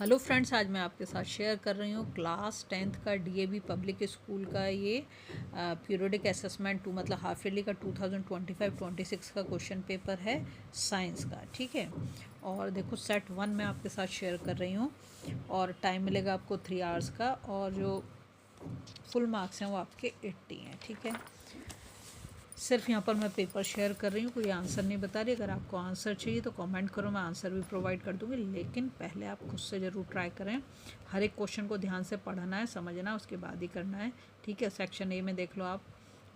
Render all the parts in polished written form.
Hello friends, आज मैं आपके साथ शेयर कर रही हूँ क्लास 10th का डीएवी पब्लिक स्कूल का ये पीरियोडिक असेसमेंट 2 मतलब हाफ ईयरली का 2025-26 का क्वेश्चन पेपर है साइंस का। ठीक है, और देखो सेट 1 मैं आपके साथ शेयर कर रही हूँ और टाइम मिलेगा आपको 3 आवर्स का, और जो फुल मार्क्स हैं वो आपके 80 हैं। ठीक है, सिर्फ यहाँ पर मैं पेपर शेयर कर रही हूँ, कोई आंसर नहीं बता रही। अगर आपको आंसर चाहिए तो कमेंट करो, मैं आंसर भी प्रोवाइड कर दूँगी, लेकिन पहले आप खुद से ज़रूर ट्राई करें। हर एक क्वेश्चन को ध्यान से पढ़ना है, समझना है, उसके बाद ही करना है। ठीक है, सेक्शन ए में देख लो आप,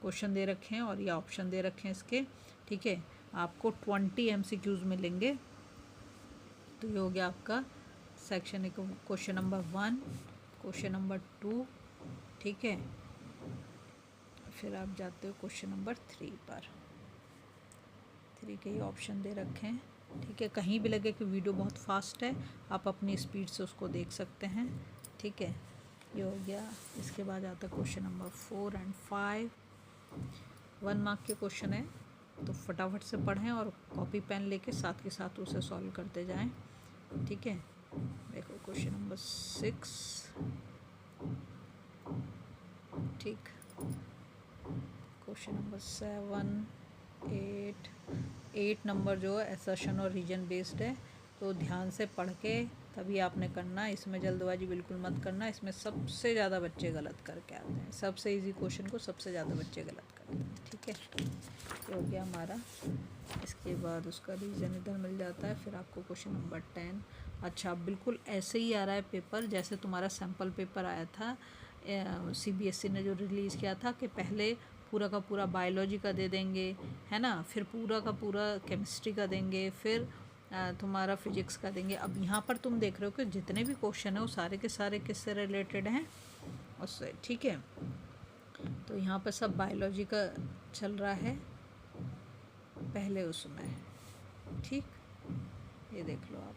क्वेश्चन दे रखे हैं और ये ऑप्शन दे रखे हैं इसके। ठीक है, आपको 20 MCQs मिलेंगे। तो ये हो गया आपका section A question number 1, question number 2। ठीक है, फिर आप जाते हो क्वेश्चन नंबर 3 पर। 3 के ही ऑप्शन दे रखे हैं। ठीक है, कहीं भी लगे कि वीडियो बहुत फास्ट है, आप अपनी स्पीड से उसको देख सकते हैं। ठीक है, ये हो गया। इसके बाद आता है क्वेश्चन नंबर 4 एंड 5। 1 मार्क के क्वेश्चन है, तो फटाफट से पढ़ें और कॉपी पेन लेके साथ के साथ उसे सॉल्व करते जाएं। ठीक है, देखो क्वेश्चन नंबर 6। ठीक, क्वेश्चन नंबर 7, 8 नंबर जो है असर्शन और रीजन बेस्ड है, तो ध्यान से पढ़ के तभी आपने करना है। इसमें जल्दबाजी बिल्कुल मत करना, इसमें सबसे ज़्यादा बच्चे गलत करके आते हैं। सबसे इजी क्वेश्चन को सबसे ज़्यादा बच्चे गलत करते हैं। ठीक है, ये हो गया हमारा। इसके बाद उसका रीज़न इधर मिल जाता है। फिर आपको क्वेश्चन नंबर 10। अच्छा, बिल्कुल ऐसे ही आ रहा है पेपर जैसे तुम्हारा सैम्पल पेपर आया था, CBSE ने जो रिलीज़ किया था कि पहले पूरा का पूरा बायोलॉजी का दे देंगे, है ना, फिर पूरा का पूरा केमिस्ट्री का देंगे, फिर तुम्हारा फिजिक्स का देंगे। अब यहाँ पर तुम देख रहे हो कि जितने भी क्वेश्चन हैं वो सारे के सारे किससे रिलेटेड हैं, उससे। ठीक है, तो यहाँ पर सब बायोलॉजी का चल रहा है पहले उसमें। ठीक, ये देख लो आप।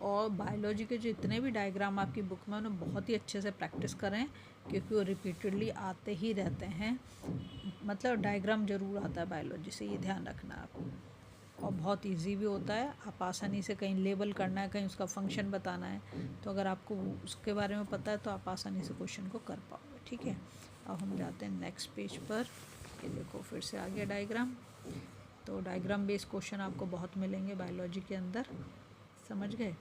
और बायोलॉजी के जितने भी डायग्राम आपकी बुक में उन्हें बहुत ही अच्छे से प्रैक्टिस करें, क्योंकि वो रिपीटेडली आते ही रहते हैं। मतलब डायग्राम ज़रूर आता है बायोलॉजी से, ये ध्यान रखना आप। और बहुत इजी भी होता है, आप आसानी से कहीं लेबल करना है, कहीं उसका फंक्शन बताना है, तो अगर आपको उसके बारे में पता है तो आप आसानी से क्वेश्चन को कर पाओगे। ठीक है, अब हम जाते हैं नेक्स्ट पेज पर। ये देखो फिर से आ गया डायग्राम। तो डायग्राम बेस्ड क्वेश्चन आपको बहुत मिलेंगे बायोलॉजी के अंदर, समझ गए।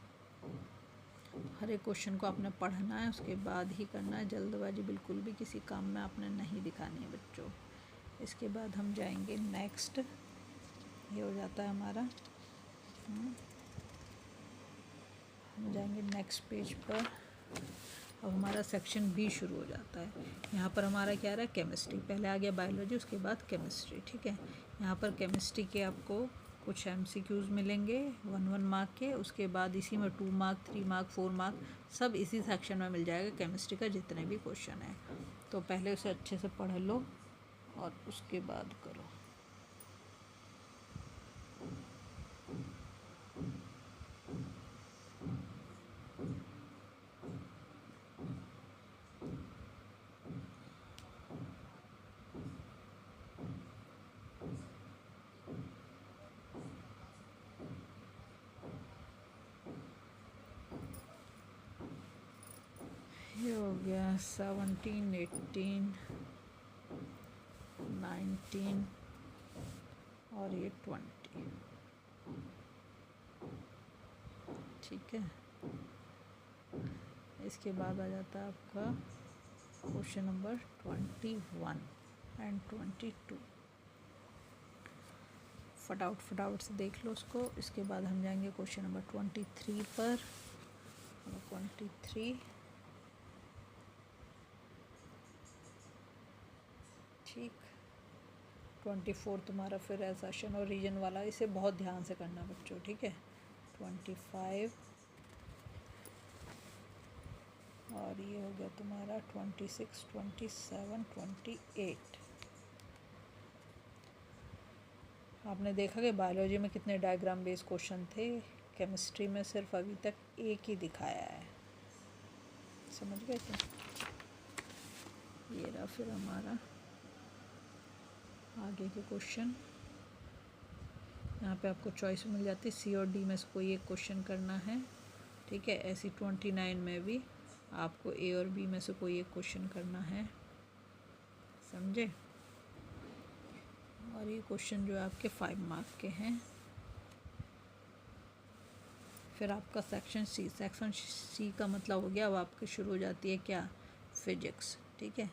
हर एक क्वेश्चन को आपने पढ़ना है, उसके बाद ही करना है। जल्दबाजी बिल्कुल भी किसी काम में आपने नहीं दिखानी है बच्चों। इसके बाद हम जाएंगे नेक्स्ट। ये हो जाता है हमारा। हम जाएंगे नेक्स्ट पेज पर। अब हमारा सेक्शन बी शुरू हो जाता है। यहाँ पर हमारा क्या रहा है, केमिस्ट्री। पहले आ गया बायोलॉजी, उसके बाद केमिस्ट्री। ठीक है, यहाँ पर केमिस्ट्री के आपको कुछ MCQs मिलेंगे 1 मार्क के। उसके बाद इसी में 2 मार्क, 3 मार्क, 4 मार्क सब इसी सेक्शन में मिल जाएगा केमिस्ट्री का, जितने भी क्वेश्चन हैं। तो पहले उसे अच्छे से पढ़ लो और उसके बाद करो। ये हो गया 17, 18, 19 और ये 20। ठीक है, इसके बाद आ जाता है आपका क्वेश्चन नंबर 21 एंड 22। फटाफट से देख लो उसको। इसके बाद हम जाएंगे क्वेश्चन नंबर 23 पर। 23। ठीक, 24 तुम्हारा फिर असर्शन और रीजन वाला, इसे बहुत ध्यान से करना बच्चों। ठीक है, 25 और ये हो गया तुम्हारा 26, 27, 28। आपने देखा कि बायोलॉजी में कितने डायग्राम बेस्ड क्वेश्चन थे, केमिस्ट्री में सिर्फ अभी तक एक ही दिखाया है। समझ गए थे। ये रहा फिर हमारा आगे के क्वेश्चन। यहाँ पे आपको चॉइस मिल जाती है, सी और डी में से कोई एक क्वेश्चन करना है। ठीक है, ऐसी 29 में भी आपको ए और बी में से कोई एक क्वेश्चन करना है, समझे। और ये क्वेश्चन जो है आपके 5 मार्क के हैं। फिर आपका सेक्शन सी का मतलब हो गया, अब आपके शुरू हो जाती है क्या, फिजिक्स। ठीक है,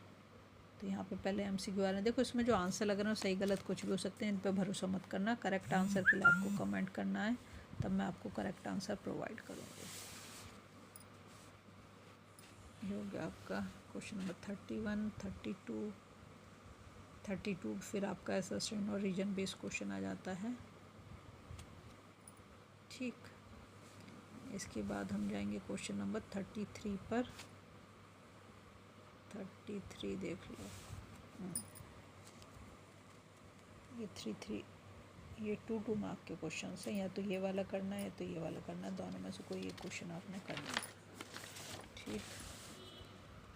तो यहाँ पे पहले MCQ आ रहे हैं। देखो इसमें जो आंसर लग रहे हैं सही गलत कुछ भी हो सकते हैं, इन पे भरोसा मत करना। करेक्ट आंसर के लिए आपको कमेंट करना है, तब मैं आपको करेक्ट आंसर प्रोवाइड करूँगी। ये हो गया आपका क्वेश्चन नंबर 31, 32। फिर आपका असेसमेंट और रीजन बेस्ड क्वेश्चन आ जाता है। ठीक, इसके बाद हम जाएंगे क्वेश्चन नंबर 33 पर। 33 देख लो। ये 33, ये 2 मार्क के क्वेश्चन हैं। या तो ये वाला करना है या तो ये वाला करना है, दोनों में से कोई एक क्वेश्चन आपने करना है। ठीक,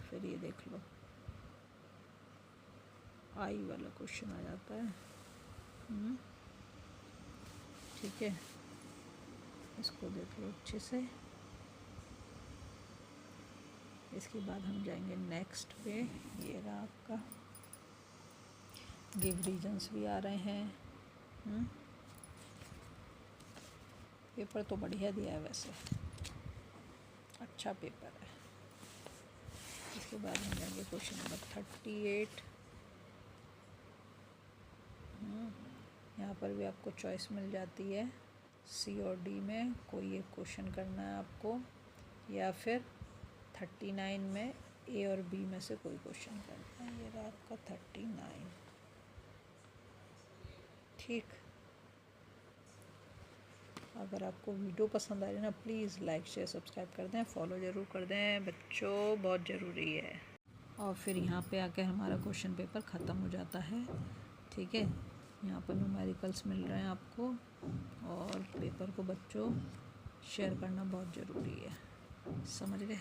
फिर ये देख लो, आई वाला क्वेश्चन आ जाता है। ठीक है, इसको देख लो अच्छे से। इसके बाद हम जाएंगे नेक्स्ट पे। ये रहा आपका, गिव रीजन्स भी आ रहे हैं। पेपर तो बढ़िया दिया है वैसे, अच्छा पेपर है। इसके बाद हम जाएंगे क्वेश्चन नंबर 38। यहाँ पर भी आपको चॉइस मिल जाती है, सी और डी में कोई एक क्वेश्चन करना है आपको, या फिर 39 में ए और बी में से कोई क्वेश्चन करना है। ये रहा आपका 39। ठीक, अगर आपको वीडियो पसंद आ रही है ना, प्लीज़ लाइक शेयर सब्सक्राइब कर दें, फॉलो ज़रूर कर दें बच्चों, बहुत ज़रूरी है। और फिर यहाँ पे आकर हमारा क्वेश्चन पेपर ख़त्म हो जाता है। ठीक है, यहाँ पर न्यूमेरिकल्स मिल रहे हैं आपको, और पेपर को बच्चों शेयर करना बहुत ज़रूरी है, समझ गए।